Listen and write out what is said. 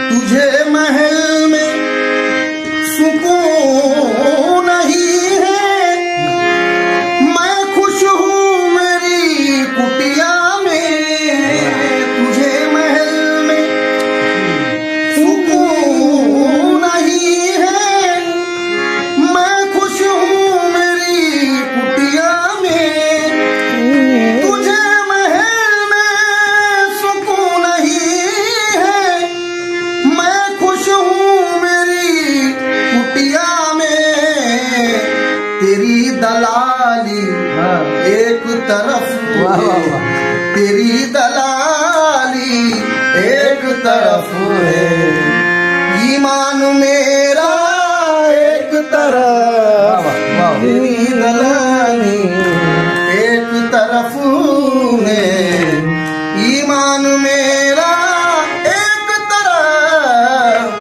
तुझे महल में सुकून नहीं है, मैं खुश हूँ मेरी कुटिया में। तुझे महल में सुकून नहीं है, मैं खुश हूँ मेरी कुटिया में। तुझे महल में सुकून नहीं है, मैं खुश हूँ मेरी कुटिया में। तेरी दलाली एक तरफ है, तेरी दलाली एक तरफ है, ईमान मेरा एक तरफ